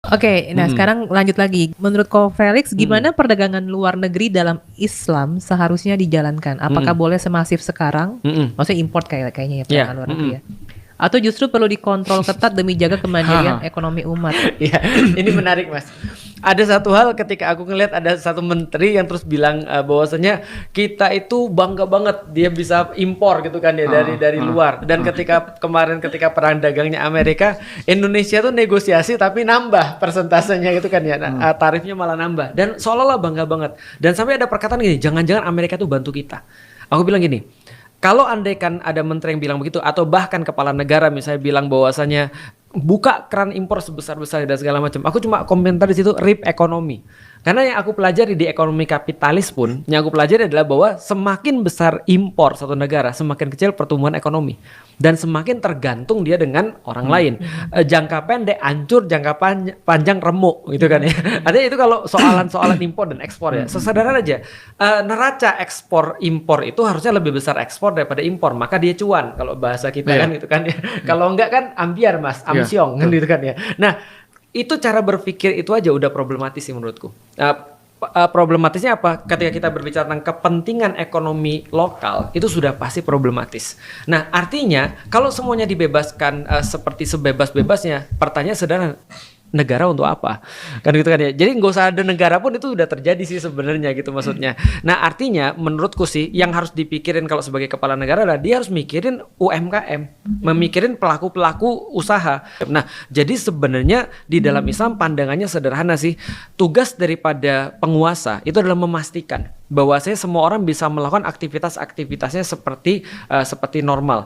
Oke, nah sekarang lanjut lagi. Menurut Ko Felix, gimana perdagangan luar negeri dalam Islam seharusnya dijalankan? Apakah boleh semasif sekarang? Maksudnya import kayaknya ya perdagangan luar negeri ya. Atau justru perlu dikontrol ketat demi jaga kemandirian ekonomi umat? Ya, ini menarik Mas. Ada satu hal ketika aku ngelihat ada satu menteri yang terus bilang bahwasanya kita itu bangga banget dia bisa impor gitu kan ya dari luar. Dan ketika perang dagangnya Amerika, Indonesia tuh negosiasi tapi nambah persentasenya gitu kan ya. Tarifnya malah nambah dan seolah-olah bangga banget. Dan sampai ada perkataan gini, jangan-jangan Amerika tuh bantu kita. Aku bilang gini, kalau andaikan ada menteri yang bilang begitu atau bahkan kepala negara misalnya bilang bahwasanya buka keran impor sebesar-besarnya dan segala macam, aku cuma komentar di situ rip ekonomi. Karena yang aku pelajari di ekonomi kapitalis pun, yang aku pelajari adalah bahwa semakin besar impor satu negara, semakin kecil pertumbuhan ekonomi. Dan semakin tergantung dia dengan orang lain. Jangka pendek hancur, jangka panjang remuk gitu kan ya. Artinya itu kalau soalan-soalan impor dan ekspor ya. Sesederhana aja, neraca ekspor impor itu harusnya lebih besar ekspor daripada impor. Maka dia cuan kalau bahasa kita kan gitu kan ya. Kalau enggak kan ambiar Mas, amsyong kan gitu kan ya. Nah, itu cara berpikir itu aja udah problematis sih menurutku. Problematisnya apa? Ketika kita berbicara tentang kepentingan ekonomi lokal, itu sudah pasti problematis. Nah, artinya kalau semuanya dibebaskan seperti sebebas-bebasnya, pertanyaan sederhana, negara untuk apa? Kan gitu kan ya. Jadi nggak usah ada negara pun itu udah terjadi sih sebenarnya gitu maksudnya. Nah, artinya menurutku sih yang harus dipikirin kalau sebagai kepala negara adalah dia harus mikirin UMKM, memikirin pelaku-pelaku usaha. Nah, jadi sebenarnya di dalam Islam pandangannya sederhana sih. Tugas daripada penguasa itu adalah memastikan bahwa semua orang bisa melakukan aktivitas-aktivitasnya seperti normal.